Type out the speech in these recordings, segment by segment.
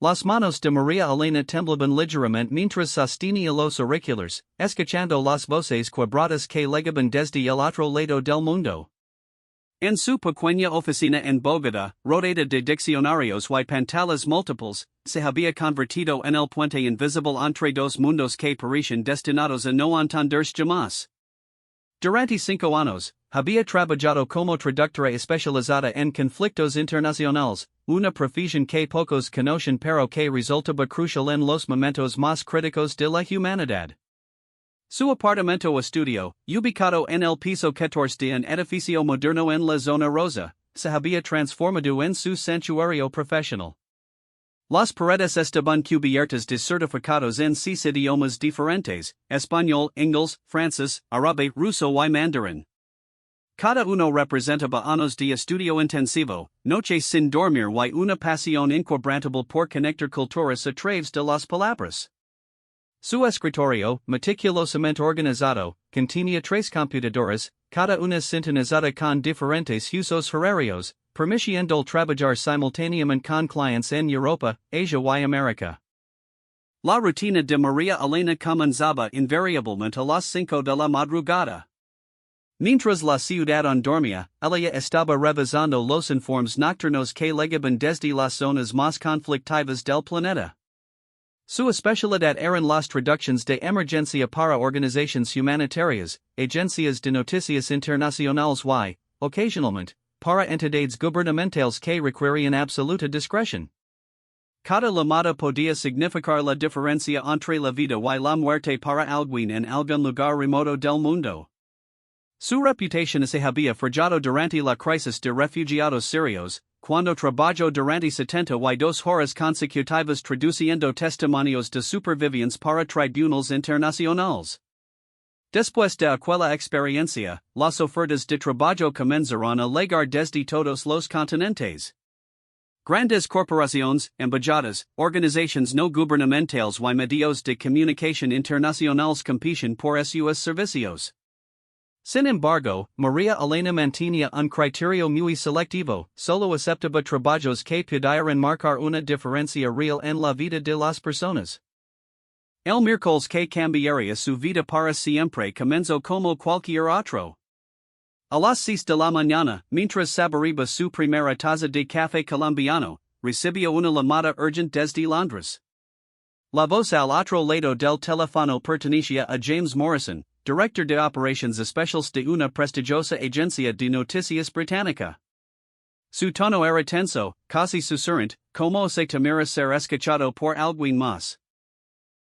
Las manos de María Elena temblaban ligeramente mientras sostenía los auriculares, escuchando las voces quebradas que llegaban desde el otro lado del mundo. En su pequeña oficina en Bogotá, rodeada de diccionarios y pantallas múltiples, se había convertido en el puente invisible entre dos mundos que parecían destinados a no entenderse jamás. Durante 5 años, había trabajado como traductora especializada en conflictos internacionales, una profesión que pocos conocen pero que resultaba crucial en los momentos más críticos de la humanidad. Su apartamento estudio, ubicado en el piso 14 de un edificio moderno en la zona rosa, se había transformado en su santuario profesional. Las paredes estaban cubiertas de certificados en 6 idiomas diferentes: español, inglés, francés, árabe, ruso y mandarín. Cada uno representaba años de estudio intensivo, noches sin dormir y una pasión inquebrantable por conectar culturas a través de las palabras. Su escritorio, meticulosamente organizado, contenía 3 computadoras, cada una sintonizada con diferentes usos horarios, permitiendo trabajar simultáneamente con clientes en Europa, Asia y América. La rutina de María Elena comenzaba invariablemente a las 5 de la madrugada. Mientras la ciudad dormía, ella estaba revisando los informes nocturnos que llegaban desde las zonas más conflictivas del planeta. Su especialidad eran las traducciones de emergencia para organizaciones humanitarias, agencias de noticias internacionales y, ocasionalmente, para entidades gubernamentales que requerían absoluta discreción. Cada llamada podía significar la diferencia entre la vida y la muerte para alguien en algún lugar remoto del mundo. Su reputación se había forjado durante la crisis de refugiados sirios, cuando trabajó durante 72 horas consecutivas traduciendo testimonios de supervivientes para tribunales internacionales. Después de aquella experiencia, las ofertas de trabajo comenzaron a llegar desde todos los continentes. Grandes corporaciones, embajadas, organizaciones no gubernamentales y medios de comunicación internacionales compiten por sus servicios. Sin embargo, María Elena mantenía un criterio muy selectivo, solo aceptaba trabajos que pudieran marcar una diferencia real en la vida de las personas. El miércoles que cambiaría su vida para siempre comenzó como cualquier otro. A las 6 de la mañana, mientras saboreaba su primera taza de café colombiano, recibió una llamada urgente desde Londres. La voz al otro lado del teléfono pertenecía a James Morrison, director de operaciones especiales de una prestigiosa agencia de noticias británica. Su tono era tenso, casi susurrante, como si temiera ser escuchado por alguien más.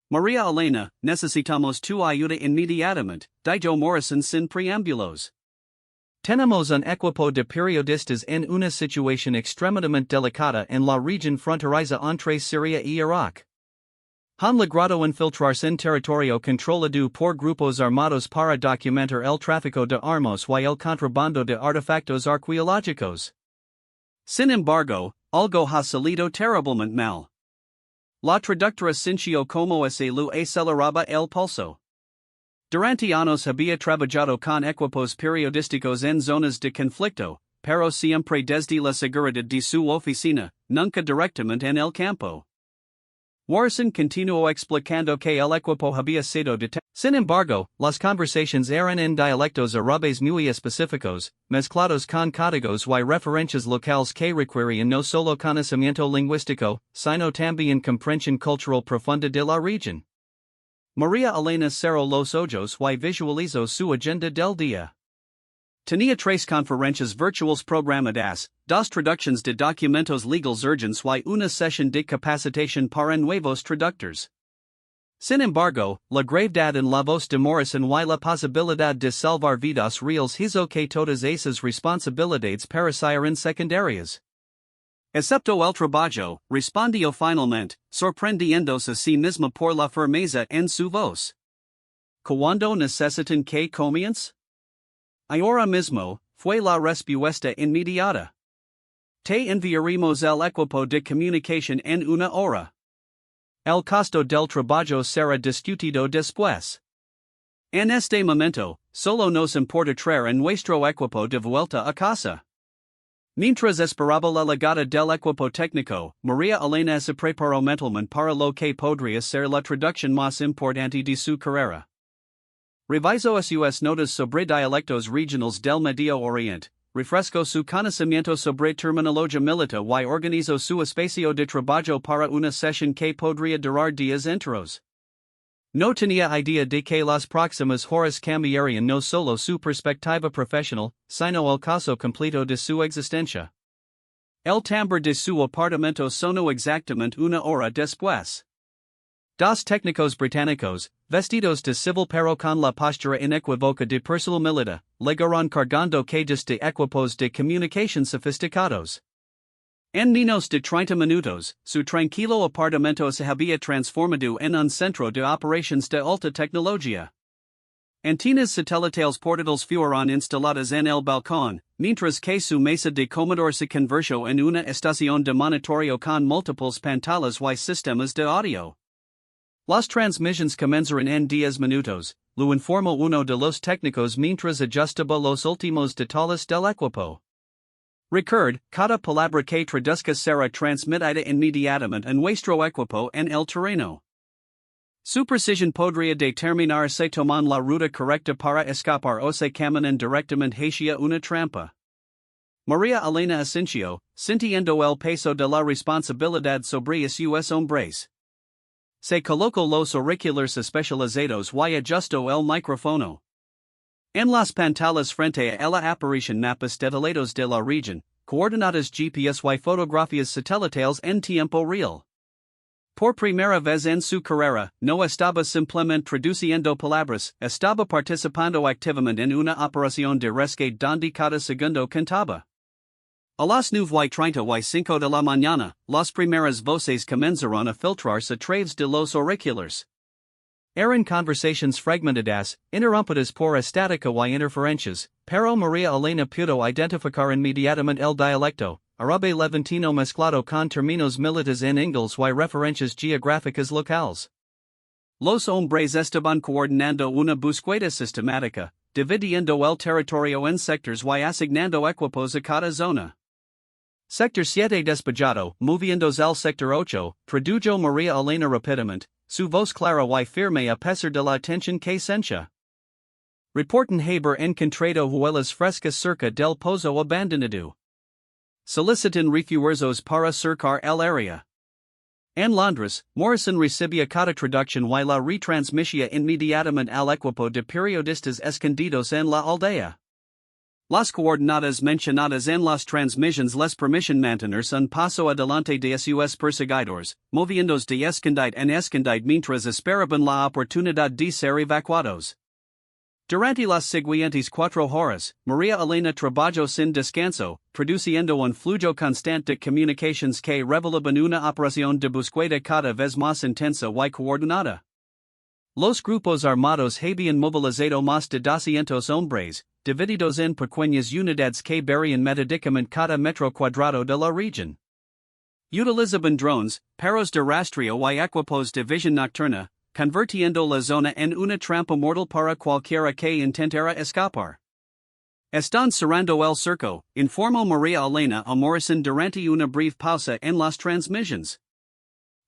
María Elena, necesitamos tu ayuda inmediatamente, dijo Morrison sin preámbulos. Tenemos un equipo de periodistas en una situación extremadamente delicada en la región fronteriza entre Siria y Irak. Han logrado infiltrarse en territorio controlado por grupos armados para documentar el tráfico de armas y el contrabando de artefactos arqueológicos. Sin embargo, algo ha salido terriblemente mal. La traductora sintió como se le aceleraba el pulso. Durante años había trabajado con equipos periodísticos en zonas de conflicto, pero siempre desde la seguridad de su oficina, nunca directamente en el campo. Morrison continuó explicando que el equipo había sido detenido. Sin embargo, las conversaciones eran en dialectos árabes muy específicos, mezclados con códigos y referencias locales que requerían no solo conocimiento lingüístico, sino también comprensión cultural profunda de la región. María Elena cerró los ojos y visualizó su agenda del día. Tenía 3 conferencias virtuales programadas, 2 traducciones de documentos legales urgentes y una sesión de capacitación para nuevos traductores. Sin embargo, la gravedad en la voz de Morrison y la posibilidad de salvar vidas reales hizo que todas esas responsabilidades parecieran secundarias. Excepto el trabajo, respondió finalmente, sorprendiéndose a sí misma por la firmeza en su voz. ¿Cuándo necesitan que comience? Ahora mismo, fue la respuesta inmediata. Te enviaremos el equipo de comunicación en una hora. El costo del trabajo será discutido después. En este momento, solo nos importa traer nuestro equipo de vuelta a casa. Mientras esperaba la llegada del equipo técnico, María Elena se preparó mentalmente para lo que podría ser la traducción más importante de su carrera. Revisó sus notas sobre dialectos regionales del Medio Oriente, refrescó su conocimiento sobre terminología militar y organizó su espacio de trabajo para una sesión que podría durar días enteros. No tenía idea de que las próximas horas cambiarían no solo su perspectiva profesional, sino el caso completo de su existencia. El timbre de su apartamento sonó exactamente una hora después. Dos técnicos británicos, vestidos de civil pero con la postura inequívoca de personal militar, llegaron cargando cajas de equipos de comunicación sofisticados. En menos de 30 minutos, su tranquilo apartamento se había transformado en un centro de operaciones de alta tecnología. Antenas satelitales portátiles fueron instaladas en el balcón, mientras que su mesa de comedor se convirtió en una estación de monitoreo con múltiples pantallas y sistemas de audio. Las transmisiones comenzaron en 10 minutos, lo informó uno de los técnicos mientras ajustaba los últimos detalles del equipo. Record, cada palabra que traduzca será transmitida inmediatamente a nuestro equipo en el terreno. Su precisión podría determinar si toman la ruta correcta para escapar o se caminan directamente hacia una trampa. María Elena Asensio, sintiendo el peso de la responsabilidad sobre sus hombres. Se colocó los auriculares especializados y ajustó el micrófono. En las pantallas frente a la aparición mapas detallados de la región, coordenadas GPS y fotografías satelitales en tiempo real. Por primera vez en su carrera, no estaba simplemente traduciendo palabras, estaba participando activamente en una operación de rescate donde cada segundo contaba. A las 9:35 de la mañana, las primeras voces comenzaron a filtrarse a través de los auriculares. Eran conversaciones fragmentadas, interrumpidas por estática y interferencias, pero María Elena pudo identificar inmediatamente el dialecto, árabe levantino mezclado con términos militares en inglés y referencias geográficas locales. Los hombres estaban coordinando una búsqueda sistemática, dividiendo el territorio en sectores y asignando equipos a cada zona. Sector 7 despejado, moviéndose al sector 8, tradujo María Elena rápidamente, su voz clara y firme a pesar de la tensión que sentía. Reporten haber encontrado huellas frescas cerca del pozo abandonado. Solicitan refuerzos para cercar el área. En Londres, Morrison recibía cada traducción y la retransmitía inmediatamente al equipo de periodistas escondidos en la aldea. Las coordenadas mencionadas en las transmisiones les permiten mantenerse un paso adelante de sus perseguidores, moviéndose de escondite en escondite mientras esperaban la oportunidad de ser evacuados. Durante las siguientes 4 horas, María Elena trabajó sin descanso, produciendo un flujo constante de comunicaciones que revelaban una operación de búsqueda cada vez más intensa y coordinada. Los grupos armados habían movilizado más de 200 hombres, divididos en pequeñas unidades que varían metódicamente cada metro cuadrado de la región. Utilizaban drones, perros de rastreo y equipos de visión nocturna, convirtiendo la zona en una trampa mortal para cualquiera que intentara escapar. Están cerrando el cerco, informó María Elena a Morrison durante una breve pausa en las transmisiones.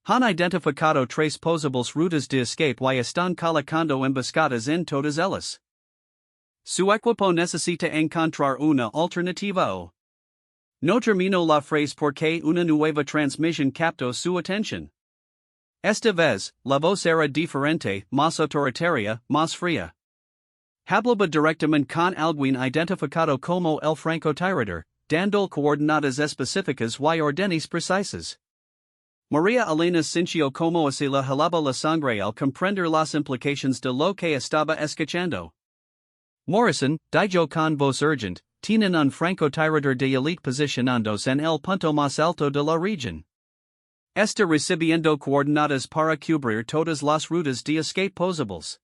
Han identificado 3 posibles rutas de escape y están colocando emboscadas en todas ellas. Su equipo necesita encontrar una alternativa o. No terminó la frase porque una nueva transmisión captó su atención. Esta vez, la voz era diferente, más autoritaria, más fría. Hablaba directamente con alguien identificado como el francotirador, dando coordenadas específicas y órdenes precisas. María Elena sintió como si le helaba la sangre al comprender las implicaciones de lo que estaba escuchando. Morrison, dijo con voz urgente, tienen un francotirador de élite posicionándose en el punto más alto de la región. Está recibiendo coordenadas para cubrir todas las rutas de escape posibles.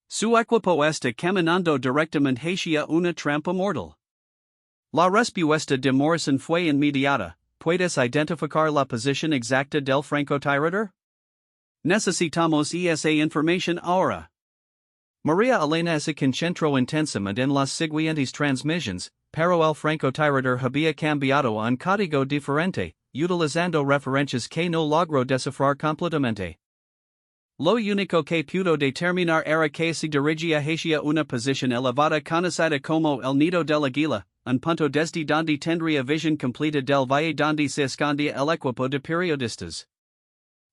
Su equipo está caminando directamente hacia una trampa mortal. La respuesta de Morrison fue inmediata. ¿Puedes identificar la posición exacta del francotirador? Necesitamos esa información ahora. María Elena se concentró intensamente en las siguientes transmisiones, pero el francotirador había cambiado un código diferente, utilizando referencias que no logró descifrar completamente. Lo único que pudo determinar era que se dirigía hacia una posición elevada conocida como el nido del águila, un punto desde donde tendría visión completa del valle donde se escondía el equipo de periodistas.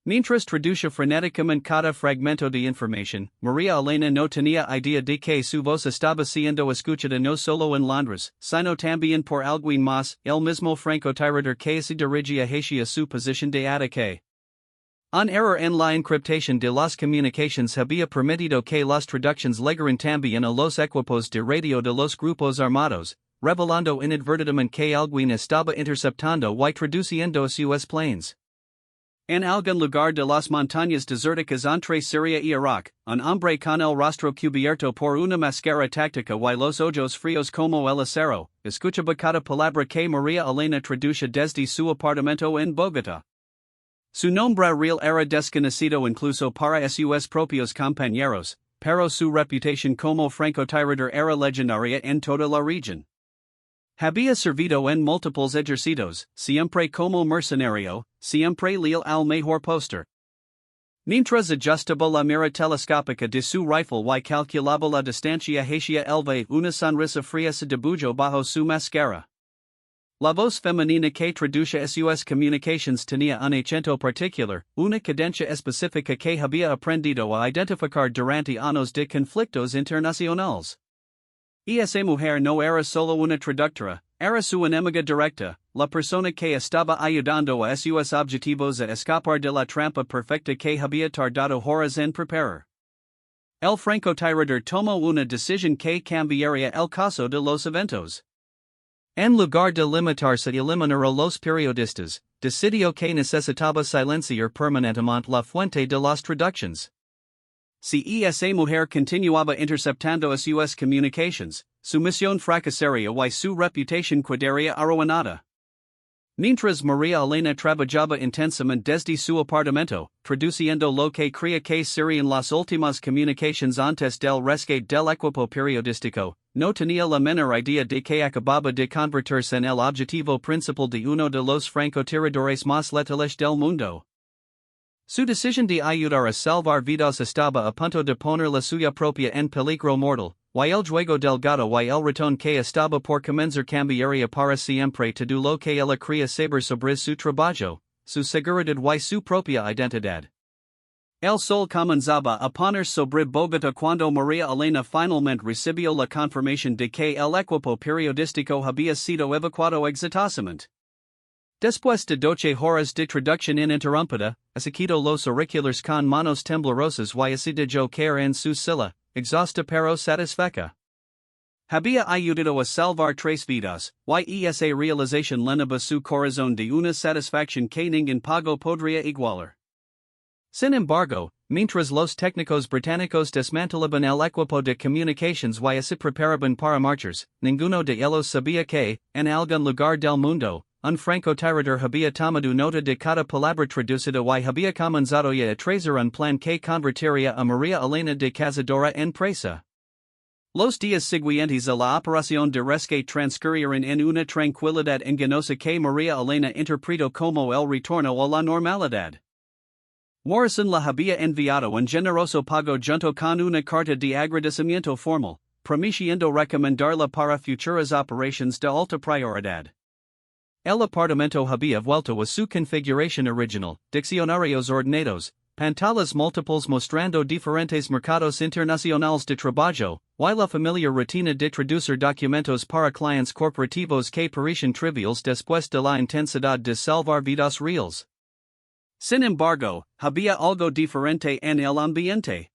Mientras traducía frenéticamente cada fragmento de información, María Elena no tenía idea de que su voz estaba siendo escuchada no solo en Londres, sino también por alguien más, el mismo francotirador que se dirigía hacia su posición de ataque. Un error en la encriptación de las comunicaciones había permitido que las traducciones llegaran también a los equipos de radio de los grupos armados, revelando inadvertidamente que alguien estaba interceptando y traduciendo sus planes. En algún lugar de las montañas desérticas entre Siria y Irak, un hombre con el rostro cubierto por una máscara táctica y los ojos fríos como el acero, escuchaba cada palabra que María Elena traducía desde su apartamento en Bogotá. Su nombre real era desconocido incluso para sus propios compañeros, pero su reputación como francotirador era legendaria en toda la región. Había servido en múltiples ejércitos, siempre como mercenario, siempre leal al mejor postor. Mientras ajustaba la mira telescópica de su rifle y calculaba la distancia hacia el valle, una sonrisa fría se dibujó bajo su máscara. La voz femenina que traducía sus comunicaciones tenía un acento particular, una cadencia específica que había aprendido a identificar durante años de conflictos internacionales. Esa mujer no era solo una traductora, era su enemiga directa, la persona que estaba ayudando a sus objetivos a escapar de la trampa perfecta que había tardado horas en preparar. El francotirador tomó una decisión que cambiaría el caso de los eventos. En lugar de limitarse a eliminar a los periodistas, decidió que necesitaba silenciar permanentemente la fuente de las traducciones. Si esa mujer continuaba interceptando sus comunicaciones, su misión fracasaría y su reputación quedaría arruinada. Mientras María Elena trabajaba intensamente desde su apartamento, traduciendo lo que creía que serían las últimas comunicaciones antes del rescate del equipo periodístico, no tenía la menor idea de que acababa de convertirse en el objetivo principal de uno de los francotiradores más letales del mundo. Su decisión de ayudar a salvar vidas estaba a punto de poner la suya propia en peligro mortal, y el juego del gato y el ratón que estaba por comenzar cambiaría para siempre todo lo que ella quería saber sobre su trabajo, su seguridad y su propia identidad. El sol comenzaba a poner sobre Bogotá cuando María Elena finalmente recibió la confirmación de que el equipo periodístico había sido evacuado exitosamente. Después de 12 horas de traducción ininterrumpida, se quitó los auriculares con manos temblorosas y se dejó caer en su silla, exhausta pero satisfecha. Había ayudado a salvar 3 vidas, y esa realización llenaba su corazón de una satisfacción que ningún pago podría igualar. Sin embargo, mientras los técnicos británicos desmantelaban el equipo de comunicaciones y se preparaban para marchas, ninguno de ellos sabía que, en algún lugar del mundo, un francotirador había tomado nota de cada palabra traducida y había comenzado a trazar un plan que convertiría a María Elena de cazadora en presa. Los días siguientes a la operación de rescate transcurrieron en una tranquilidad engañosa que María Elena interpretó como el retorno a la normalidad. Morrison la había enviado un generoso pago junto con una carta de agradecimiento formal, prometiendo recomendarla para futuras operaciones de alta prioridad. El apartamento había vuelto a su configuración original, diccionarios ordenados, pantallas múltiples mostrando diferentes mercados internacionales de trabajo, y la familiar rutina de traducir documentos para clientes corporativos que parecían triviales después de la intensidad de salvar vidas reales. Sin embargo, había algo diferente en el ambiente.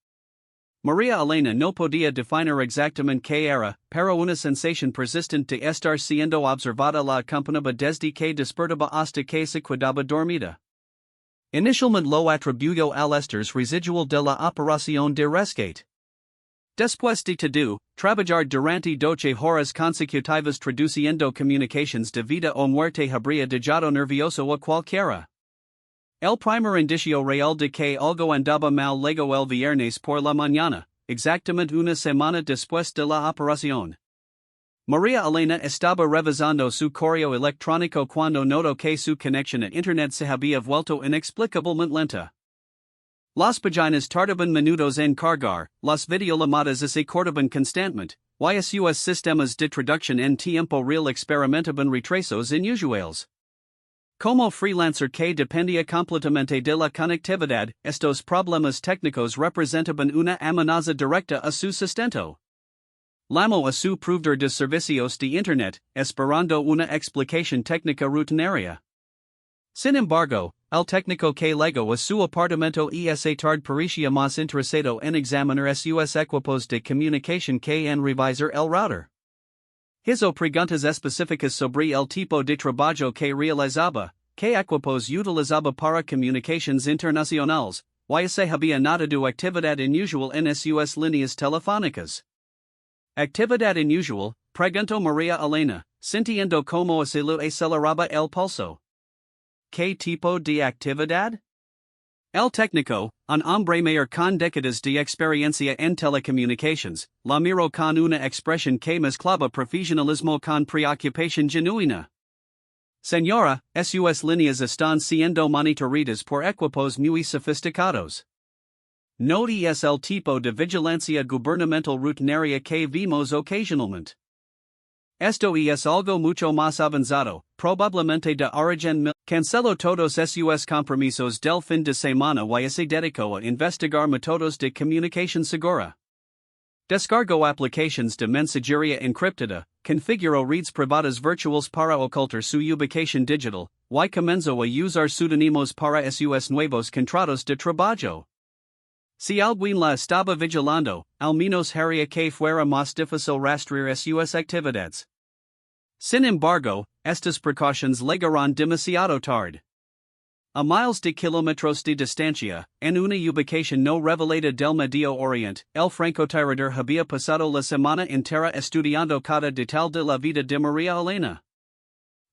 María Elena no podía definir exactamente qué era, pero una sensación persistente de estar siendo observada la acompañaba desde que despertaba hasta que se quedaba dormida. Inicialmente lo atribuyó al estrés residual de la operación de rescate. Después de todo, trabajar durante 12 horas consecutivas traduciendo comunicaciones de vida o muerte habría dejado nervioso a cualquiera. El primer indicio real de que algo andaba mal llegó el viernes por la mañana, exactamente una semana después de la operación. Maria Elena estaba revisando su correo electrónico cuando notó que su conexión a internet se había vuelto inexplicablemente lenta. Las páginas tardaban minutos en cargar, las videollamadas se cortaban constantemente, y sus sistemas de traducción en tiempo real experimentaban retrasos inusuales. Como freelancer que dependía completamente de la conectividad, estos problemas técnicos representaban una amenaza directa a su sustento. Llamó a su proveedor de servicios de Internet, esperando una explicación técnica rutinaria. Sin embargo, el técnico que llegó a su apartamento esa tarde parecía más interesado en examinar sus equipos de comunicación que en revisar el router. Hizo preguntas específicas sobre el tipo de trabajo que realizaba, qué equipos utilizaba para comunicaciones internacionales, y se había notado actividad inusual en sus líneas telefónicas. Actividad inusual, preguntó María Elena, sintiendo como se le aceleraba el pulso. ¿Qué tipo de actividad? El técnico, un hombre mayor con décadas de experiencia en telecomunicaciones, la miró con una expresión que mezclaba profesionalismo con preocupación genuina. Señora, sus líneas están siendo monitoreadas por equipos muy sofisticados. No es el tipo de vigilancia gubernamental rutinaria que vimos ocasionalmente. Esto es algo mucho más avanzado, probablemente de origen canceló todos sus compromisos del fin de semana y se dedicó a investigar métodos de comunicación segura. Descargó aplicaciones de mensajería encriptada, configuró redes privadas virtuales para ocultar su ubicación digital, y comenzó a usar pseudónimos para sus nuevos contratos de trabajo. Si alguien la estaba vigilando, al menos haría que fuera más difícil rastrear sus actividades. Sin embargo, estas precauciones llegaron demasiado tarde. A miles de kilómetros de distancia, en una ubicación no revelada del Medio Oriente, el francotirador había pasado la semana entera estudiando cada detalle de la vida de María Elena.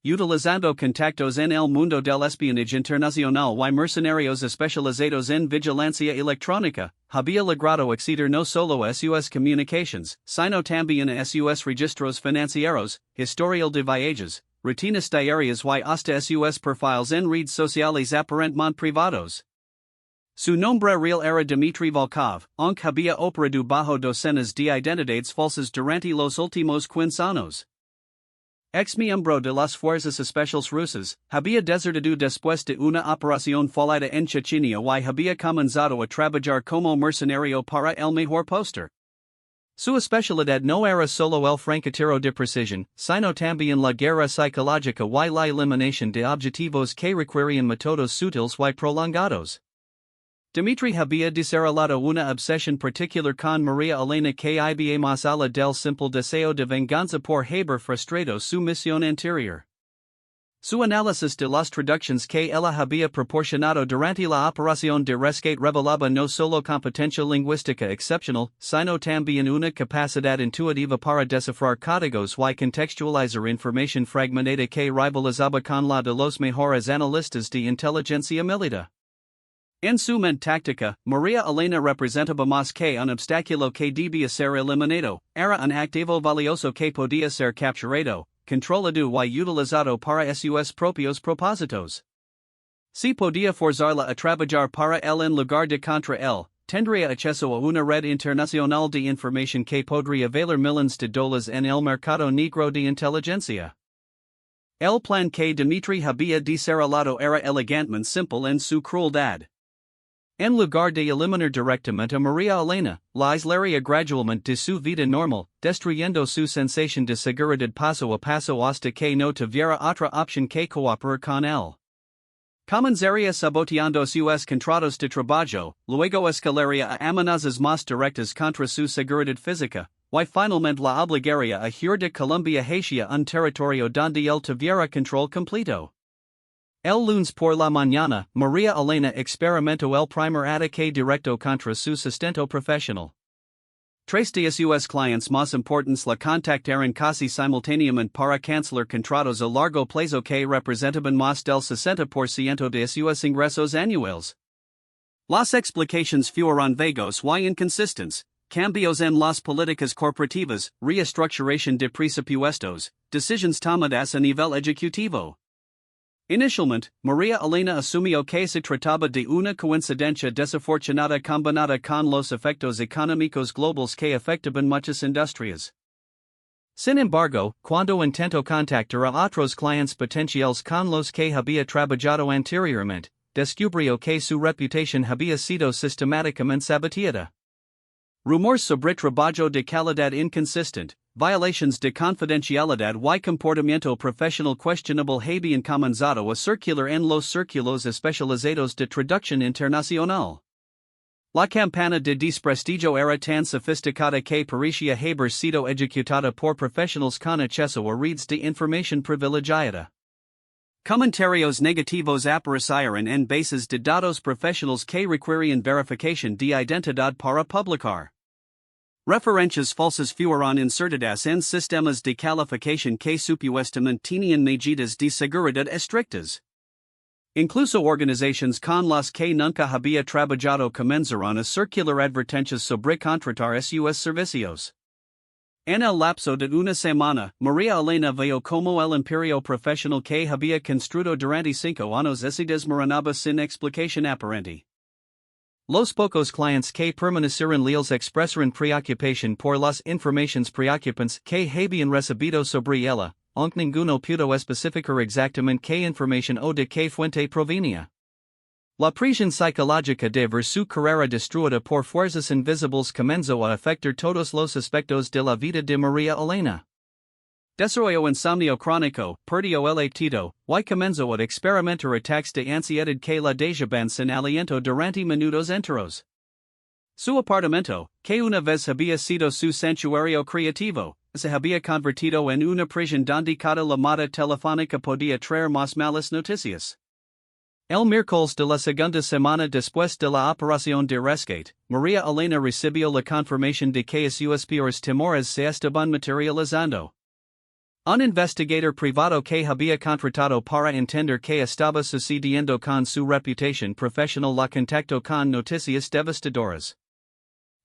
Utilizando contactos en el mundo del espionaje internacional y mercenarios especializados en vigilancia electrónica, había logrado acceder no solo a sus comunicaciones, sino también a sus registros financieros, historial de viajes, rutinas diarias y hasta sus perfiles en redes sociales aparentemente privados. Su nombre real era Dmitry Volkov, aunque había operado bajo docenas de identidades falsas durante los últimos 15 años. Ex-miembro de las fuerzas especiales rusas, había desertado después de una operación fallida en Chechenia y había comenzado a trabajar como mercenario para el mejor postor. Su especialidad no era solo el francotirador de precisión, sino también la guerra psicológica y la eliminación de objetivos que requerían métodos sutiles y prolongados. Dmitry había desarrollado una obsesión particular con María Elena que iba más allá del simple deseo de venganza por haber frustrado su misión anterior. Su análisis de las traducciones que ella había proporcionado durante la operación de rescate revelaba no solo competencia lingüística excepcional, sino también una capacidad intuitiva para descifrar códigos y contextualizar información fragmentada que rivalizaba con la de los mejores analistas de inteligencia militar. En su mente táctica, María Elena representaba más que un obstáculo que debía ser eliminado, era un activo valioso que podía ser capturado, controlado y utilizado para sus propios propósitos. Si podía forzarla a trabajar para él en lugar de contra él, tendría acceso a una red internacional de información que podría valer millones de dólares en el mercado negro de inteligencia. El plan que Dmitry había desarrollado era elegantemente simple en su crueldad. En lugar de eliminar directamente a María Elena, la aislaría gradualmente de su vida normal, destruyendo su sensación de seguridad paso a paso hasta que no tuviera otra opción que cooperar con él. Comenzaría saboteando sus contratos de trabajo, luego escalaría a amenazas más directas contra su seguridad física, y finalmente la obligaría a huir de Colombia hacia un territorio donde él tuviera control completo. El lunes por la mañana, María Elena experimentó el primer ataque directo contra su sustento profesional. Tres de sus clientes más importantes la contactaron casi simultáneamente para cancelar contratos a largo plazo que representaban más del 60% de sus ingresos anuales. Las explicaciones fueron vagos y inconsistentes, cambios en las políticas corporativas, reestructuración de presupuestos, decisiones tomadas a nivel ejecutivo. Inicialmente, María Elena asumió que se trataba de una coincidencia desafortunada combinada con los efectos económicos globales que afectaban muchas industrias. Sin embargo, cuando intentó contactar a otros clientes potenciales con los que había trabajado anteriormente, descubrió que su reputación había sido sistemáticamente saboteada. Rumores sobre trabajo de calidad inconsistente, violations de confidencialidad y comportamiento profesional questionable habían comenzado a circular en los círculos especializados de traducción internacional. La campana de desprestigio era tan sofisticada que parecía haber sido ejecutada por profesionales con acceso a redes de información privilegiada. Comentarios negativos aparecieron en bases de datos profesionales que requerían verificación de identidad para publicar. Referencias falsas fueron insertadas en sistemas de calificación que supuestamente tenían medidas de seguridad estrictas. Incluso organizaciones con las que nunca había trabajado comenzaron a circular advertencias sobre contratar sus servicios. En el lapso de una semana, María Elena vio como el imperio profesional que había construido durante 5 años se desmoronaba sin explicación aparente. Los pocos clientes que permanecieron leales expresaron preocupación por las informaciones preocupantes que habían recibido sobre ella, aunque ninguno pudo especificar exactamente qué información o de qué fuente provenía. La presión psicológica de ver su carrera destruida por fuerzas invisibles comenzó a afectar todos los aspectos de la vida de María Elena. Desarrolló insomnio crónico, perdió el apetito, y comenzó a experimentar ataques de ansiedad que la dejaban sin aliento durante minutos enteros. Su apartamento, que una vez había sido su santuario creativo, se había convertido en una prisión donde cada llamada telefónica podía traer más malas noticias. El miércoles de la segunda semana después de la operación de rescate, María Elena recibió la confirmación de que sus peores temores se estaban materializando. Un investigador privado que había contratado para entender qué estaba sucediendo con su reputación profesional la contactó con noticias devastadoras.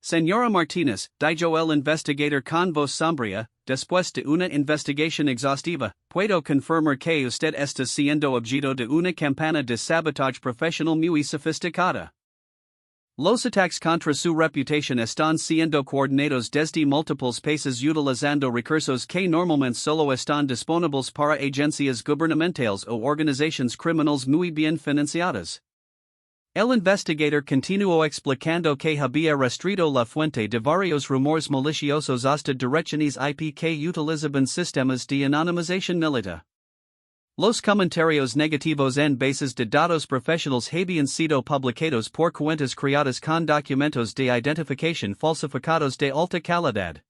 Señora Martínez, dijo el investigador con voz sombría, después de una investigación exhaustiva, puedo confirmar que usted está siendo objeto de una campana de sabotaje profesional muy sofisticada. Los ataques contra su reputación están siendo coordinados desde múltiples países utilizando recursos que normalmente solo están disponibles para agencias gubernamentales o organizaciones criminales muy bien financiadas. El investigador continuó explicando que había rastreado la fuente de varios rumores maliciosos hasta direcciones IP que utilizaban sistemas de anonimización militar. Los comentarios negativos en bases de datos profesionales habían sido publicados por cuentas creadas con documentos de identificación falsificados de alta calidad.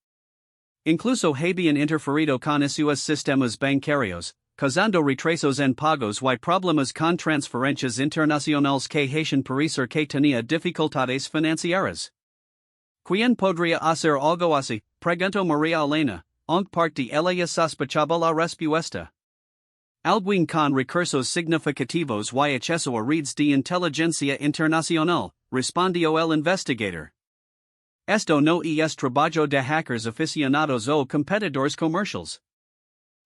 Incluso habían interferido con sus sistemas bancarios, causando retrasos en pagos y problemas con transferencias internacionales que hacían parecer que tenía dificultades financieras. ¿Quién podría hacer algo así? Preguntó María Elena, aunque parte de ella sospechaba la respuesta. Alguien con recursos significativos y acceso a redes de inteligencia internacional, respondió el investigador. Esto no es trabajo de hackers aficionados o competidores comerciales.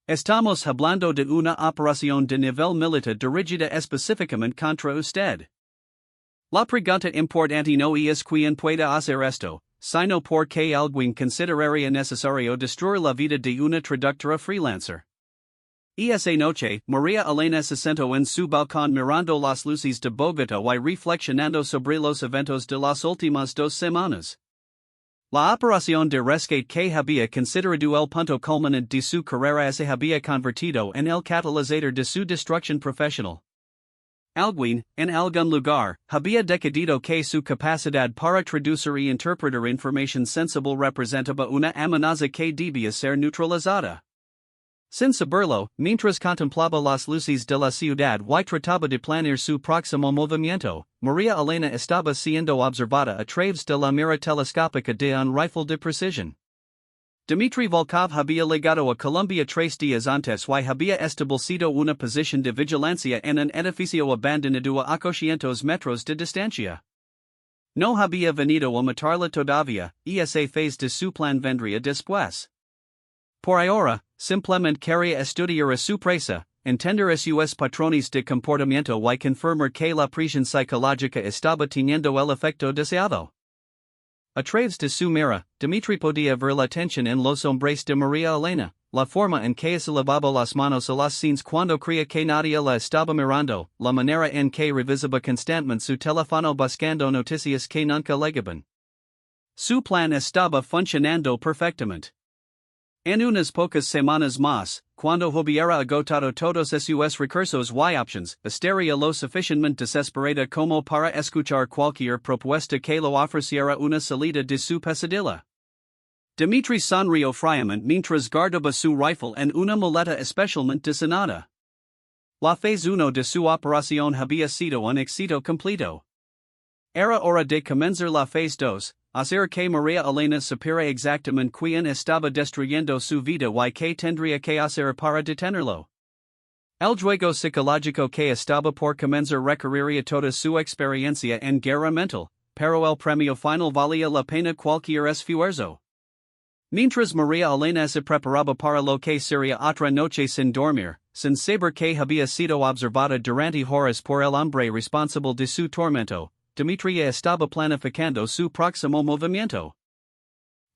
Estamos hablando de una operación de nivel militar dirigida específicamente contra usted. La pregunta importante no es quién puede hacer esto, sino por qué alguien consideraría necesario destruir la vida de una traductora freelancer. Esa noche, María Elena se sentó en su balcón mirando las luces de Bogotá y reflexionando sobre los eventos de las últimas 2 semanas. La operación de rescate que había considerado el punto culminante de su carrera se había convertido en el catalizador de su destrucción profesional. Alguien, en algún lugar, había decidido que su capacidad para traducir y interpretar información sensible representaba una amenaza que debía ser neutralizada. Sin saberlo, mientras contemplaba las luces de la ciudad y trataba de planear su próximo movimiento, María Elena estaba siendo observada a través de la mira telescópica de un rifle de precisión. Dmitry Volkov había llegado a Colombia 3 días antes y había establecido una posición de vigilancia en un edificio abandonado a 800 metros de distancia. No había venido a matarla todavía, esa fez de su plan vendría después. Por ahora, simplemente quería estudiar a su presa, entender sus patrones de comportamiento y confirmar que la presión psicológica estaba teniendo el efecto deseado. A través de su mira, Dmitri podía ver la tensión en los hombres de María Elena, la forma en que se lavaba las manos a las scenes cuando creía que nadie la estaba mirando, la manera en que revisaba constantemente su teléfono buscando noticias que nunca llegaban. Su plan estaba funcionando perfectamente. En unas pocas semanas más, cuando hubiera agotado todos sus recursos y options, estaría lo suficientemente desesperada como para escuchar cualquier propuesta que lo ofreciera una salida de su pesadilla. Dmitri sonrió fríamente mientras guardaba su rifle en una maleta especialmente diseñada. La fase 1 de su operación había sido un éxito completo. Era hora de comenzar la fase 2, hacer que María Elena supiera exactamente quién estaba destruyendo su vida y qué tendría que hacer para detenerlo. El juego psicológico que estaba por comenzar requeriría toda su experiencia en guerra mental, pero el premio final valía la pena cualquier esfuerzo. Mientras María Elena se preparaba para lo que sería otra noche sin dormir, sin saber que había sido observada durante horas por el hombre responsable de su tormento, Dmitri estaba planificando su próximo movimiento.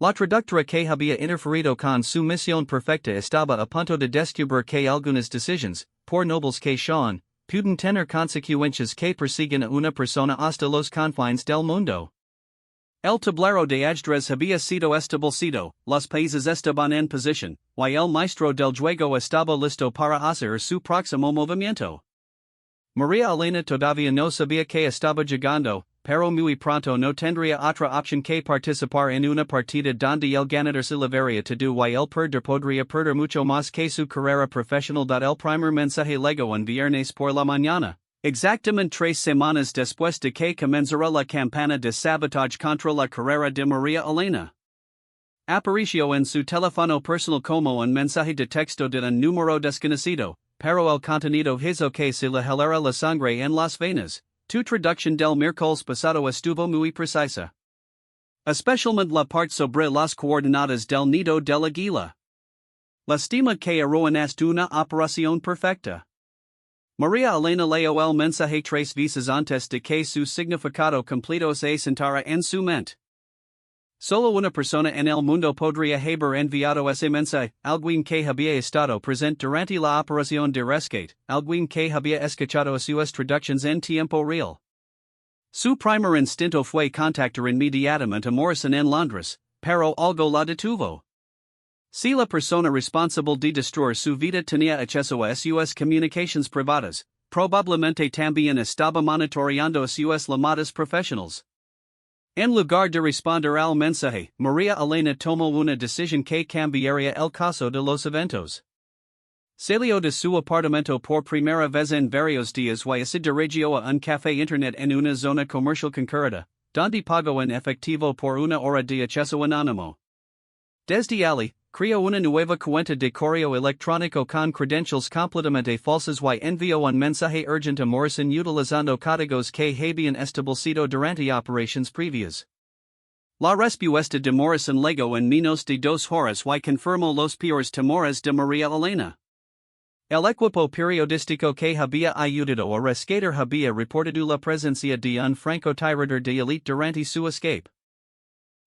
La traductora que había interferido con su misión perfecta estaba a punto de descubrir que algunas decisiones, por nobles que sean, pueden tener consecuencias que persiguen a una persona hasta los confines del mundo. El tablero de ajedrez había sido establecido, los países estaban en posición, y el maestro del juego estaba listo para hacer su próximo movimiento. María Elena todavía no sabía que estaba llegando, pero muy pronto no tendría otra opción que participar en una partida donde el ganador se llevaría todo y el perder podría perder mucho más que su carrera profesional. El primer mensaje llegó en viernes por la mañana, exactamente 3 semanas después de que comenzara la campaña de sabotaje contra la carrera de María Elena. Apareció en su teléfono personal como un mensaje de texto de un número desconocido, pero el contenido hizo que se le helara la sangre en las venas. Tu traducción del miércoles pasado estuvo muy precisa. Especialmente la parte sobre las coordenadas del nido de la águila. Lastima que arruinaste una operación perfecta. María Elena leyó el mensaje 3 veces antes de que su significado completo se sentara en su mente. Solo una persona en el mundo podría haber enviado ese mensaje, alguien que había estado presente durante la operación de rescate, alguien que había escuchado sus traducciones en tiempo real. Su primer instinto fue contactar inmediatamente a Morrison en Londres, pero algo la detuvo. Si la persona responsable de destruir su vida tenía acceso a sus comunicaciones privadas, probablemente también estaba monitoreando sus llamadas profesionales. En lugar de responder al mensaje, María Elena tomó una decisión que cambiaría el caso de los eventos. Salió de su apartamento por primera vez en varios días y se dirigió a un café internet en una zona comercial concurrida, donde pagó en efectivo por una hora de acceso anónimo. Desde allí, creó una nueva cuenta de correo electrónico con credentials completamente falsas y envió un mensaje urgente a Morrison utilizando códigos que habían establecido durante operaciones previas. La respuesta de Morrison llegó en menos de 2 horas y confirmó los peores temores de María Elena. El equipo periodístico que había ayudado a rescatar había reportado la presencia de un francotirador de élite durante su escape.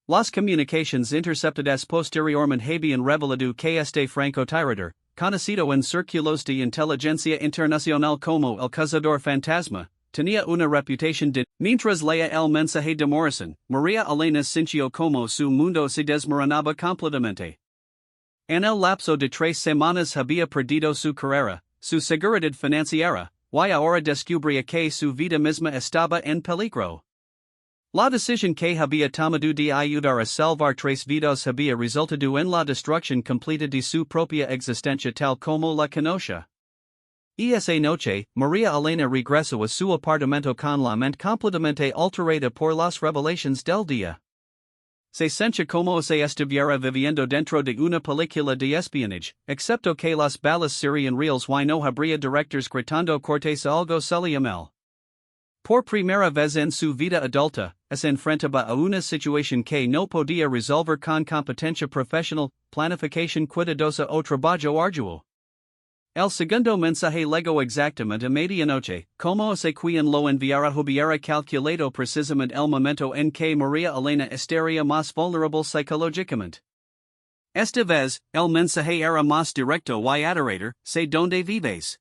Las comunicaciones interceptadas posteriormente habían revelado que este francotirador, conocido en círculos de inteligencia internacional como el cazador fantasma, tenía una reputación de. Mientras leía el mensaje de Morrison, María Elena sintió como su mundo se desmoronaba completamente. En el lapso de 3 semanas había perdido su carrera, su seguridad financiera, y ahora descubría que su vida misma estaba en peligro. La decisión que había tomado de ayudar a salvar 3 vidas había resultado en la destrucción completa de su propia existencia tal como la conocía. Esa noche, María Elena regresó a su apartamento con la mente completamente alterada por las revelaciones del día. Se sentía como si estuviera viviendo dentro de una película de espionaje, excepto que las balas serían reales y no habría directores gritando cortes a algo salía mal. Por primera vez en su vida adulta, se enfrentaba a una situación que no podía resolver con competencia profesional, planificación cuidadosa o trabajo arduo. El segundo mensaje llegó exactamente a medianoche, como se quien lo enviara hubiera calculado precisamente el momento en que María Elena estaría más vulnerable psicológicamente. Esta vez, el mensaje era más directo y aterrador: sé dónde vives.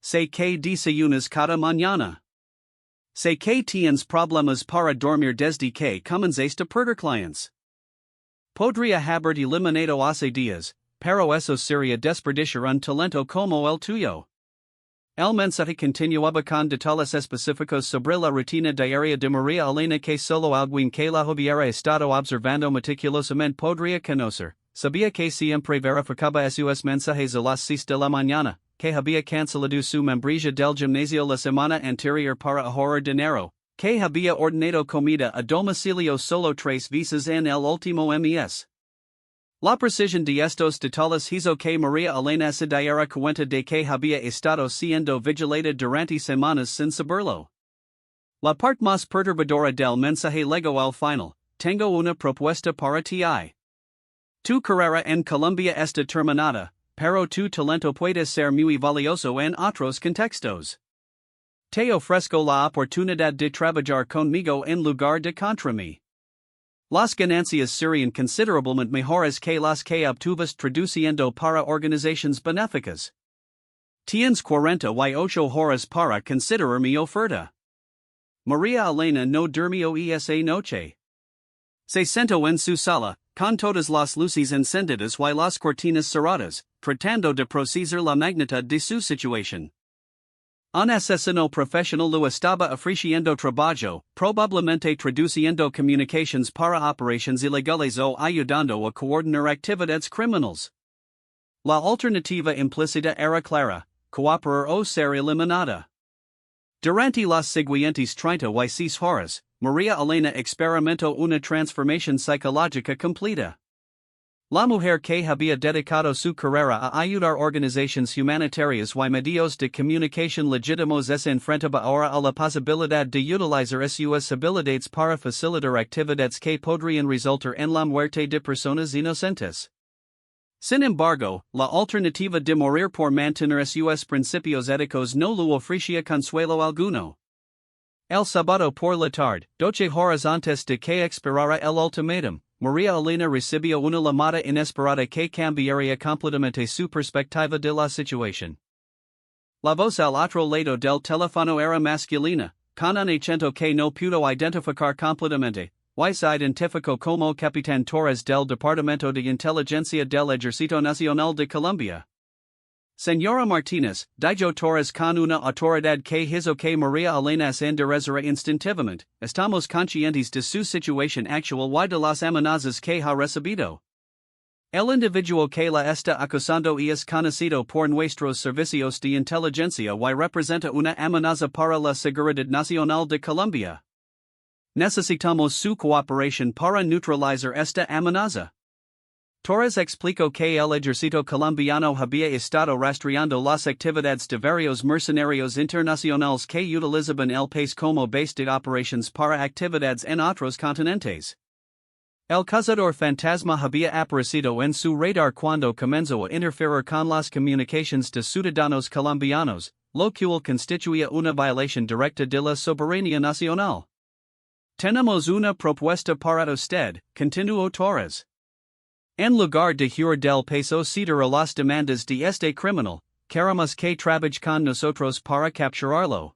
Sé que desayunas cada mañana. Sé que tienes problemas para dormir desde que comenzaste a perder clientes. Podría haber eliminado hace días, pero eso sería desperdiciar un talento como el tuyo. El mensaje continuaba con detalles específicos sobre la rutina diaria de María Elena que solo alguien que la hubiera estado observando meticulosamente podría conocer. Sabía que siempre verificaba sus mensajes a las 6 de la mañana, que había cancelado su membresía del gimnasio la semana anterior para ahorrar dinero, que había ordenado comida a domicilio solo 3 veces en el último mes. La precisión de estos detalles hizo que María Elena se diera cuenta de que había estado siendo vigilada durante semanas sin saberlo. La parte más perturbadora del mensaje llegó al final: tengo una propuesta para ti. Tu carrera en Colombia está terminada, pero tu talento puede ser muy valioso en otros contextos. Te ofrezco la oportunidad de trabajar conmigo en lugar de contra mí. Las ganancias serían considerablemente mejores que las que obtuvas traduciendo para organizaciones benéficas. Tienes 48 horas para considerar mi oferta. María Elena no durmió esa noche. Se sentó en su sala, con todas las luces encendidas y las cortinas cerradas, tratando de procesar la magnitud de su situación. Un asesino profesional lo estaba ofreciendo trabajo, probablemente traduciendo comunicaciones para operaciones ilegales o ayudando a coordinar actividades criminales. La alternativa implícita era clara: cooperar o ser eliminada. Durante las siguientes 36 horas, María Elena experimentó una transformación psicológica completa. La mujer que había dedicado su carrera a ayudar organizaciones humanitarias y medios de comunicación legítimos se enfrentaba ahora a la posibilidad de utilizar sus habilidades para facilitar actividades que podrían resultar en la muerte de personas inocentes. Sin embargo, la alternativa de morir por mantener sus principios éticos no le ofrecía consuelo alguno. El sábado por la tarde, 12 horas antes de que expirara el ultimátum, María Elena recibió una llamada inesperada que cambiaría completamente su perspectiva de la situación. La voz al otro lado del teléfono era masculina, con un acento que no pudo identificar completamente, y se identificó como Capitán Torres del Departamento de Inteligencia del Ejército Nacional de Colombia. Señora Martínez, dijo Torres con una autoridad que hizo que María Elena se enderezara instintivamente, estamos conscientes de su situación actual y de las amenazas que ha recibido. El individuo que la está acusando es conocido por nuestros servicios de inteligencia y representa una amenaza para la seguridad nacional de Colombia. Necesitamos su cooperación para neutralizar esta amenaza. Torres explicó que el ejército colombiano había estado rastreando las actividades de varios mercenarios internacionales que utilizaban el país como base de operaciones para actividades en otros continentes. El cazador fantasma había aparecido en su radar cuando comenzó a interferir con las comunicaciones de ciudadanos colombianos, lo cual constituía una violación directa de la soberanía nacional. Tenemos una propuesta para usted, continuó Torres. En lugar de huir del peso ceder a las demandas de este criminal, queremos que trabaje con nosotros para capturarlo.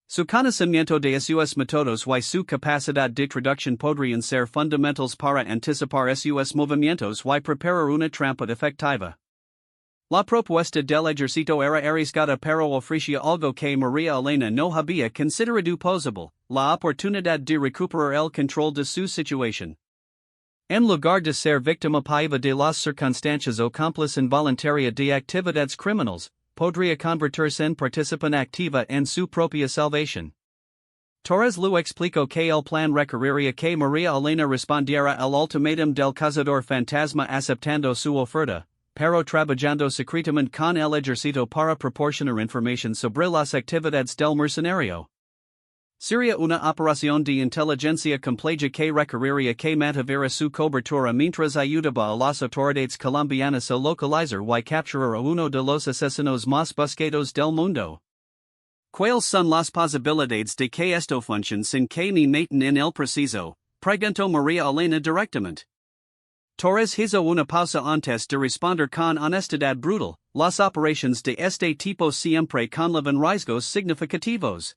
Su conocimiento de sus métodos y su capacidad de traducción podrían ser fundamentales para anticipar sus movimientos y preparar una trampa efectiva. La propuesta del ejército era arriesgada pero ofrecía algo que María Elena no había considerado posible: la oportunidad de recuperar el control de su situación. En lugar de ser víctima pasiva de las circunstancias o cómplice involuntaria de actividades criminales, podría convertirse en participante activa en su propia salvación. Torres lo explicó que el plan requeriría que María Elena respondiera al ultimátum del cazador fantasma aceptando su oferta, pero trabajando secretamente con el ejército para proporcionar información sobre las actividades del mercenario. Sería una operación de inteligencia compleja que requeriría que mantuviera su cobertura mientras ayudaba a las autoridades colombianas a localizar y capturar a uno de los asesinos más buscados del mundo. ¿Cuáles son las posibilidades de que esto funcione sin que me maten en el preciso? Preguntó María Elena directamente. Torres hizo una pausa antes de responder con honestidad brutal. Las operaciones de este tipo siempre conllevan riesgos significativos.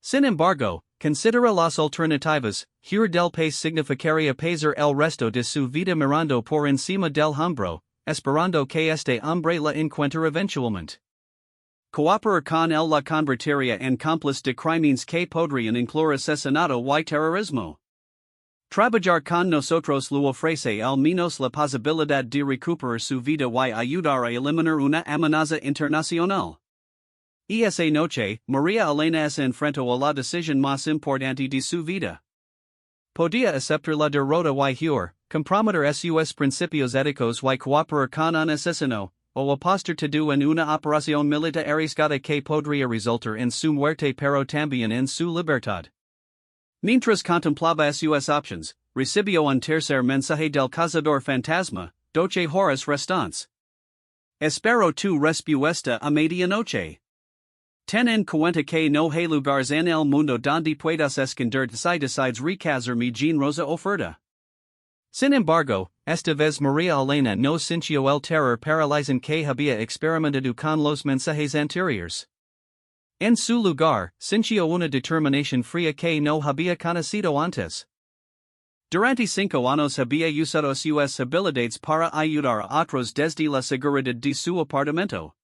Sin embargo, considera las alternativas. Huir del país significaría pasar el resto de su vida mirando por encima del hombro, esperando que este hombre la encuentre eventualmente. Cooperar con él la convertiría en cómplice de crímenes que podrían incluir asesinato y terrorismo. Trabajar con nosotros le ofrece al menos la posibilidad de recuperar su vida y ayudar a eliminar una amenaza internacional. Esa noche, María Elena se enfrentó a la decisión más importante de su vida. Podía aceptar la derrota y huir, comprometer sus principios éticos y cooperar con un asesino, o apostar todo en una operación militar arriesgada que podría resultar en su muerte pero también en su libertad. Mientras contemplaba sus options, recibió un tercer mensaje del cazador fantasma, 12 horas restantes. Espero tu respuesta a medianoche. Ten en cuenta que no hay lugares en el mundo donde puedas esconderte si decides recazar mi generosa oferta. Sin embargo, esta vez María Elena no sintió el terror paralizante que había experimentado con los mensajes anteriores. En su lugar, sintió una determinación fría que no había conocido antes. Durante 5 años había usado sus habilidades para ayudar a otros desde la seguridad de su apartamento.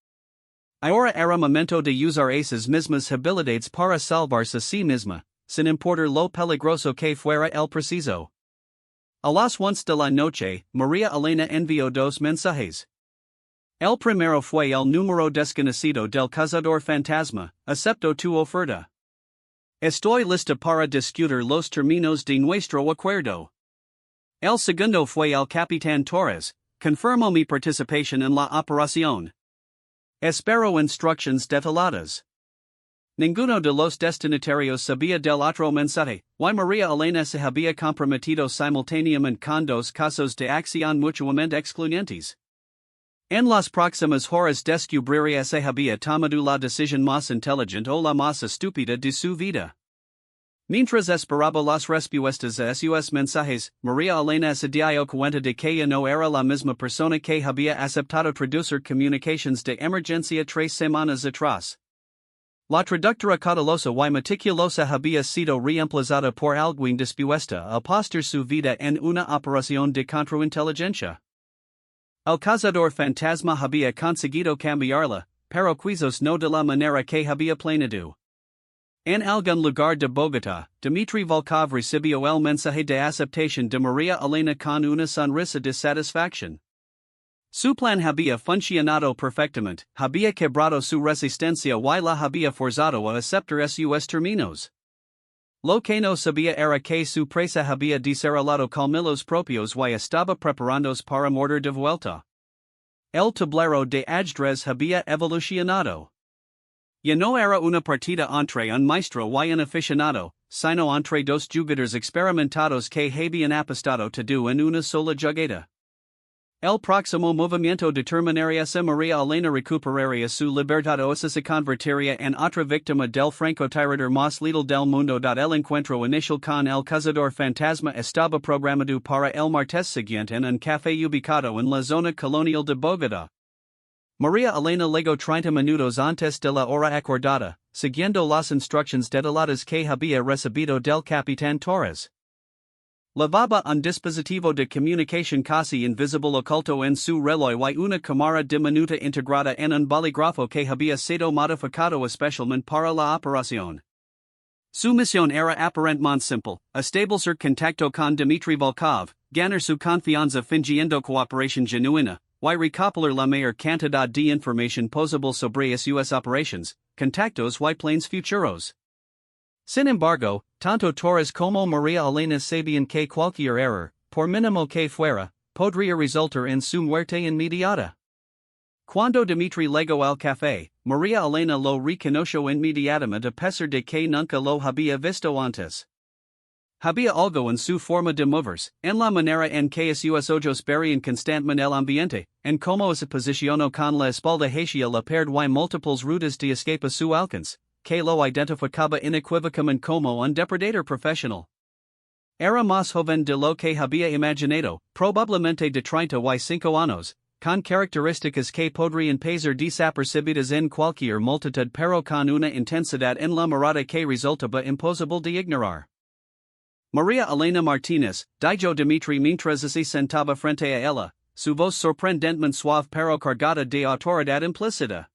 Ahora era momento de usar esas mismas habilidades para salvarse a sí misma, sin importar lo peligroso que fuera el preciso. A las 11 de la noche, María Elena envió 2 mensajes. El primero fue el número desconocido del cazador fantasma, acepto tu oferta. Estoy lista para discutir los términos de nuestro acuerdo. El segundo fue el capitán Torres, confirmo mi participación en la operación. Espero instrucciones detalladas. Ninguno de los destinatarios sabía del otro mensaje, y María Elena se había comprometido simultáneamente con 2 casos de acción mutuamente excluyentes. En las próximas horas descubriría si había tomado la decisión más inteligente o la más estúpida de su vida. Mientras esperaba las respuestas a sus mensajes, María Elena se dio cuenta de que no era la misma persona que había aceptado traducir comunicaciones de emergencia 3 semanas atrás. La traductora cautelosa y meticulosa había sido reemplazada por alguien dispuesta a apostar su vida en una operación de contrainteligencia. El cazador fantasma había conseguido cambiarla, pero quizás no de la manera que había planeado. En algún lugar de Bogotá, Dmitry Volkov recibió el mensaje de aceptación de María Elena con una sonrisa de satisfacción. Su plan había funcionado perfectamente, había quebrado su resistencia y la había forzado a aceptar sus términos. Lo que no sabía era que su presa había desarrollado colmillos propios y estaba preparándose para morder de vuelta. El tablero de ajedrez había evolucionado. Ya no era una partida entre un maestro y un aficionado, sino entre 2 jugadores experimentados que habían apostado todo en una sola jugada. El próximo movimiento determinaría si María Elena recuperaría su libertad o si se convertiría en otra víctima del francotirador más letal del mundo. El encuentro inicial con el cazador fantasma estaba programado para el martes siguiente en un café ubicado en la zona colonial de Bogotá. María Elena llegó 30 minutos antes de la hora acordada, siguiendo las instrucciones detalladas que había recibido del capitán Torres. Llevaba un dispositivo de comunicación casi invisible oculto en su reloj y una cámara diminuta integrada en un bolígrafo que había sido modificado especialmente para la operación. Su misión era aparentemente simple: establecer contacto con Dmitry Volkov, ganar su confianza fingiendo cooperación genuina, y recopilar la mayor cantidad de información posible sobre sus operaciones, contactos y planes futuros. Sin embargo, tanto Torres como María Elena sabían que cualquier error, por mínimo que fuera, podría resultar en su muerte inmediata. Cuando Dimitri llegó al café, María Elena lo reconoció inmediatamente a pesar de que nunca lo había visto antes. Había algo en su forma de moverse, en la manera en que sus ojos veían constantemente el ambiente, en cómo se posicionó con la espalda hacia la pared y múltiples rutas de escape a su alcance, que lo identificaba inequívocamente como un depredador profesional. Era más joven de lo que había imaginado, probablemente de 35 años, con características que podrían pasar desapercibidas en cualquier multitud pero con una intensidad en la mirada que resultaba imposible de ignorar. María Elena Martínez, dijo Dimitri mientras se sentaba frente a ella, su voz sorprendentemente suave pero cargada de autoridad implícita.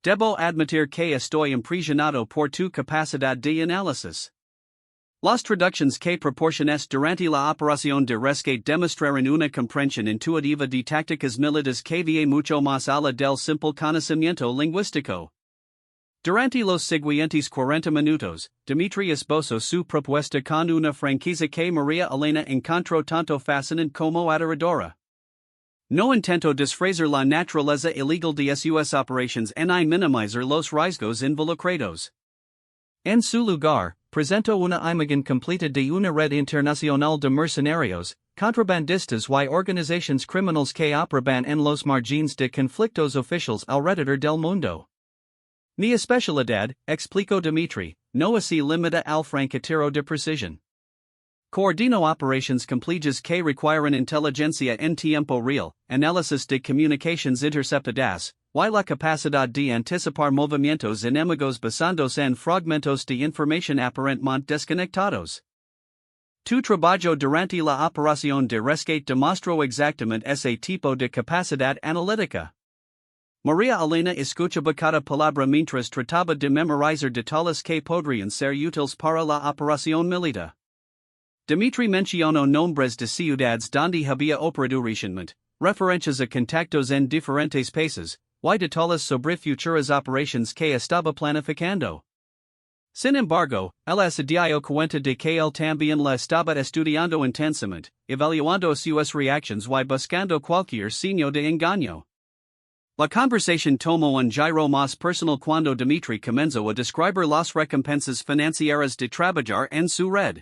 Debo admitir que estoy impresionado por tu capacidad de análisis. Las traducciones que proporciones durante la operación de rescate demostraron una comprensión intuitiva de tácticas militares que va mucho más allá del simple conocimiento lingüístico. Durante los siguientes 40 minutos, Dimitri esbozó su propuesta con una franqueza que María Elena encontró tanto fascinante como aterradora. No intento disfrazar la naturaleza ilegal de sus operations ni minimizar los riesgos involucrados. En su lugar, presentó una imagen completa de una red internacional de mercenarios, contrabandistas y organizaciones criminales que operan en los margines de conflictos oficiales alrededor del mundo. Mi especialidad, explicó Dimitri, no se limita al francotirador de precisión. Coordino operations complejas que requieren inteligencia en tiempo real, análisis de comunicaciones interceptadas, y la capacidad de anticipar movimientos enemigos basándose en fragmentos de información aparentemente desconectados. Tu trabajo durante la operación de rescate demostró exactamente ese tipo de capacidad analítica. María Elena escuchaba cada palabra mientras trataba de memorizar detalles que podrían ser útiles para la operación militar. Dimitri mencionó nombres de ciudades donde había operado recientemente, referencias a contactos en diferentes países, y detalles sobre futuras operaciones que estaba planificando. Sin embargo, él se dio cuenta de que él también la estaba estudiando intensamente, evaluando sus reacciones y buscando cualquier signo de engaño. La conversación tomó un giro más personal cuando Dimitri comenzó a describir las recompensas financieras de trabajar en su red.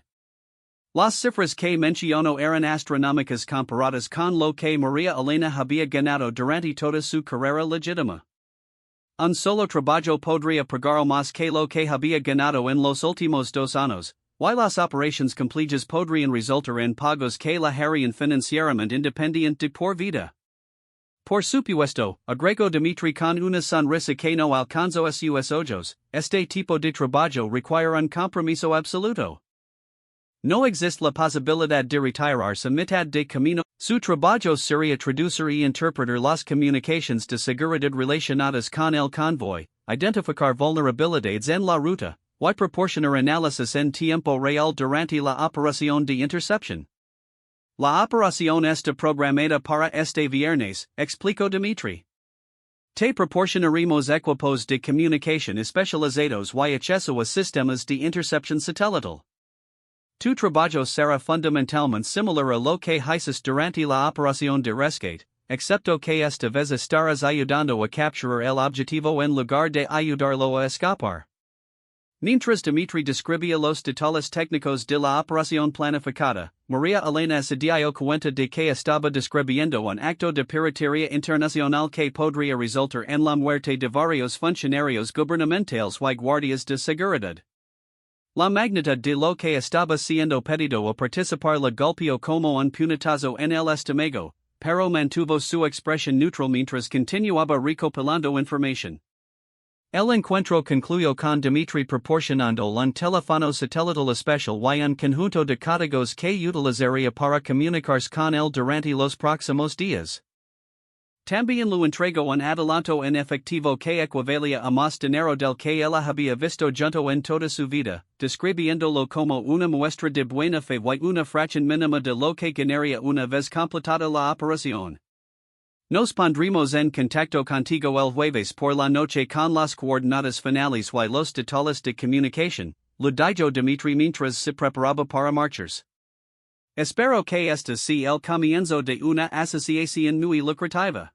Las cifras que mencionó eran astronómicas comparadas con lo que María Elena había ganado durante toda su carrera legítima. Un solo trabajo podría pagar más que lo que había ganado en los últimos 2 años, y las operaciones complejas podrían resultar en pagos que la harían financieramente independiente de por vida. Por supuesto, agregó Dimitri con una sonrisa que no alcanzó a sus ojos, este tipo de trabajo requiere un compromiso absoluto. No existe la posibilidad de retirarse a mitad de camino. Su trabajo sería traducir y interpretar las comunicaciones de seguridad relacionadas con el convoy, identificar vulnerabilidades en la ruta, y proporcionar análisis en tiempo real durante la operación de intercepción. La operación está programada para este viernes, explicó Dimitri. Te proporcionaremos equipos de comunicación especializados y acceso a sistemas de intercepción satelital. Tu trabajo será fundamentalmente similar a lo que hiciste durante la operación de rescate, excepto que esta vez estarás ayudando a capturar el objetivo en lugar de ayudarlo a escapar. Mientras Dimitri describía los detalles técnicos de la operación planificada, María Elena se dio cuenta de que estaba describiendo un acto de piratería internacional que podría resultar en la muerte de varios funcionarios gubernamentales y guardias de seguridad. La magnitud de lo que estaba siendo pedido a participar la golpeó como un puñetazo en el estómago, pero mantuvo su expresión neutral mientras continuaba recopilando información. El encuentro concluyó con Dimitri proporcionando un teléfono satelital especial y un conjunto de códigos que utilizaría para comunicarse con él durante los próximos días. También le entregó un adelanto en efectivo que equivalía a más dinero del que ella había visto junto en toda su vida, describiéndolo como una muestra de buena fe y una fracción mínima de lo que ganaría una vez completada la operación. Nos pondremos en contacto contigo el jueves por la noche con las coordenadas finales y los detalles de comunicación, le dijo Dimitri mientras se preparaba para marcharse. Espero que este sea el comienzo de una asociación muy lucrativa.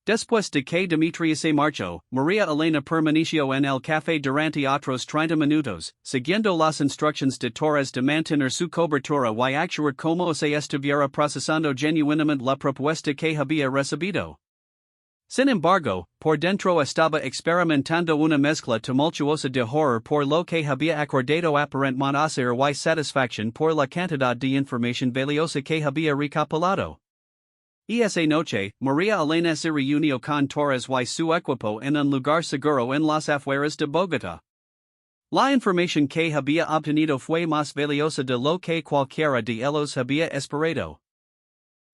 Después de que Demetria se marchó, María Elena permaneció en el café durante otros 30 minutos, siguiendo las instrucciones de Torres de mantener su cobertura y actuar como si estuviera procesando genuinamente la propuesta que había recibido. Sin embargo, por dentro estaba experimentando una mezcla tumultuosa de horror por lo que había acordado aparentemente hacer y satisfacción por la cantidad de información valiosa que había recopilado. Esa noche, María Elena se reunió con Torres y su equipo en un lugar seguro en las afueras de Bogotá. La información que había obtenido fue más valiosa de lo que cualquiera de ellos había esperado.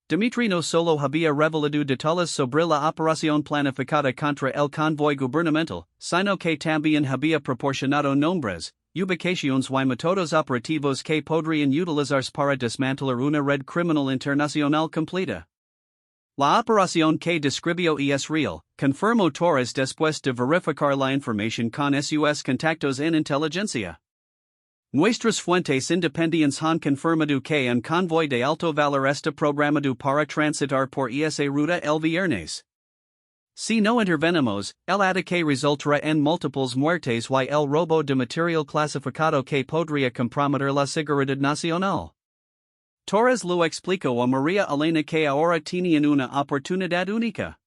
Dmitry no solo había revelado detalles sobre la operación planificada contra el convoy gubernamental, sino que también había proporcionado nombres, ubicaciones y métodos operativos que podrían utilizarse para desmantelar una red criminal internacional completa. La operación que describió es real, confirmó Torres después de verificar la información con sus contactos en inteligencia. Nuestras fuentes independientes han confirmado que un convoy de alto valor está programado para transitar por esa ruta el viernes. Si no intervenimos, el ataque resultará en múltiples muertes y el robo de material clasificado que podría comprometer la seguridad nacional. Torres lo explicó a María Elena que ahora tenían una oportunidad única.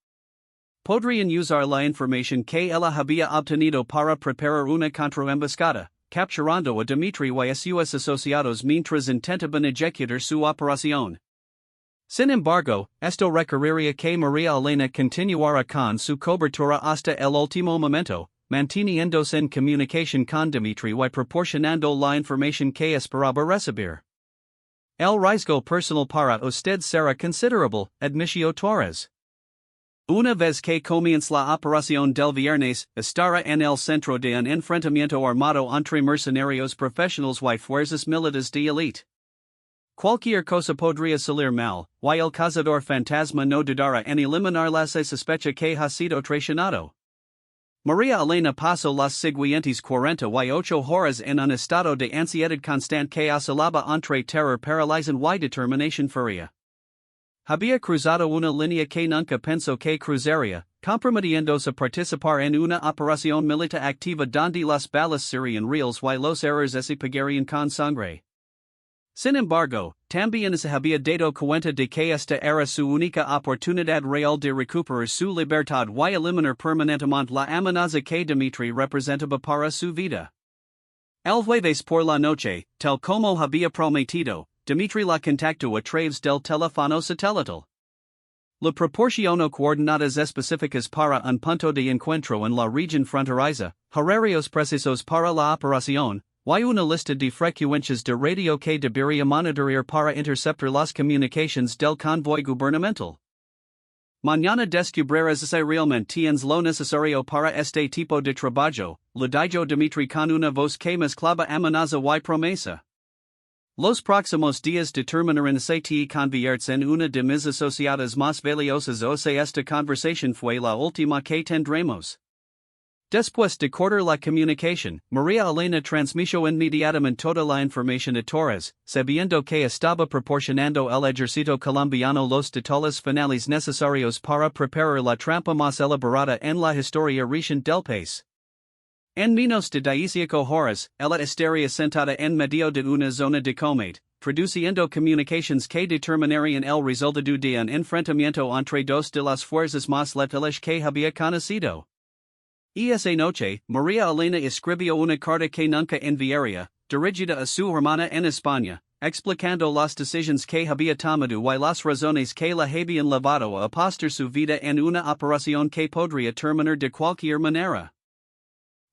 Podrían usar la información que ella había obtenido para preparar una contraemboscada, capturando a Dmitry y a sus asociados mientras intentaban ejecutar su operación. Sin embargo, esto requeriría que María Elena continuara con su cobertura hasta el último momento, manteniéndose en comunicación con Dmitry y proporcionando la información que esperaba recibir. El riesgo personal para usted será considerable, admitió Torres. Una vez que comience la operación del viernes, estará en el centro de un enfrentamiento armado entre mercenarios profesionales y fuerzas militares de élite. Cualquier cosa podría salir mal, y el cazador fantasma no dudará en eliminar la sospecha que ha sido traicionado. María Elena pasó las siguientes 48 horas en un estado de ansiedad constante que oscilaba entre terror paralizante y determinación férrea. Había cruzado una línea que nunca pensó que cruzaría, comprometiéndose a participar en una operación militar activa donde las balas serían reales y los errores se pagarían con sangre. Sin embargo, también se había dado cuenta de que esta era su única oportunidad real de recuperar su libertad y eliminar permanentemente la amenaza que Dmitry representaba para su vida. El jueves por la noche, tal como había prometido, Dmitry la contactó a través del teléfono satelital. Le proporcionó coordenadas específicas para un punto de encuentro en la región fronteriza, horarios precisos para la operación, y una lista de frecuencias de radio que debería monitorear para interceptar las comunicaciones del convoy gubernamental. Mañana descubrirás si realmente tienes lo necesario para este tipo de trabajo, le dijo Dmitry con una voz que mezclaba amenaza y promesa. Los próximos días determinarán si te conviertes en una de mis asociadas más valiosas o si esta conversación fue la última que tendremos. Después de cortar la comunicación, María Elena transmitió inmediatamente toda la información a Torres, sabiendo que estaba proporcionando el ejército colombiano los detalles finales necesarios para preparar la trampa más elaborada en la historia reciente del país. En menos de 18 horas, ella estaría sentada en medio de una zona de combate, produciendo comunicaciones que determinarían el resultado de un enfrentamiento entre dos de las fuerzas más letales que había conocido. Esa noche, María Elena escribió una carta que nunca enviaría, dirigida a su hermana en España, explicando las decisiones que había tomado y las razones que la habían llevado a apostar su vida en una operación que podría terminar de cualquier manera.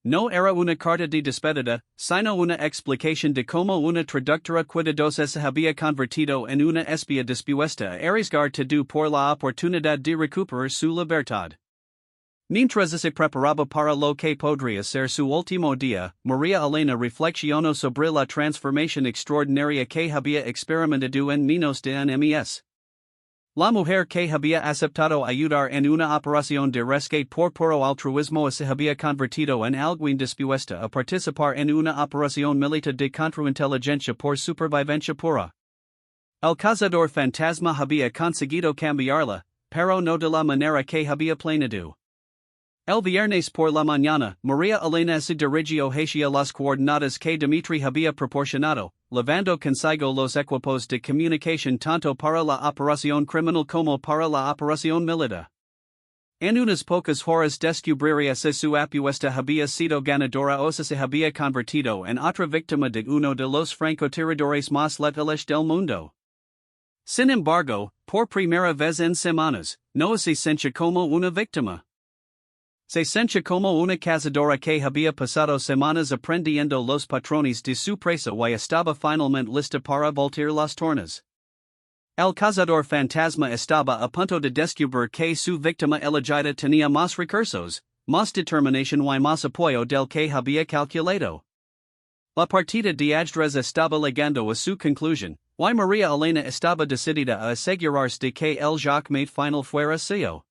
No era una carta de despedida, sino una explicación de cómo una traductora cuidadosa se había convertido en una espía dispuesta a arriesgar todo por la oportunidad de recuperar su libertad. Mientras se preparaba para lo que podría ser su último día, María Elena reflexionó sobre la transformación extraordinaria que había experimentado en menos de un mes. La mujer que había aceptado ayudar en una operación de rescate por puro altruismo se había convertido en alguien dispuesta a participar en una operación militar de contrainteligencia por supervivencia pura. El cazador fantasma había conseguido cambiarla, pero no de la manera que había planeado. El viernes por la mañana, María Elena se dirigió hacia las coordenadas que Dimitri había proporcionado, llevando consigo los equipos de comunicación tanto para la operación criminal como para la operación militar. En unas pocas horas descubriría si su apuesta había sido ganadora o si se había convertido en otra víctima de uno de los francotiradores más letales del mundo. Sin embargo, por primera vez en semanas, no se sentía como una víctima. Se sentía como una cazadora que había pasado semanas aprendiendo los patrones de su presa y estaba finalmente lista para voltear las tornas. El cazador fantasma estaba a punto de descubrir que su víctima elegida tenía más recursos, más determinación y más apoyo del que había calculado. La partida de ajedrez estaba llegando a su conclusión, y María Elena estaba decidida a asegurarse de que el jaque mate final fuera suyo.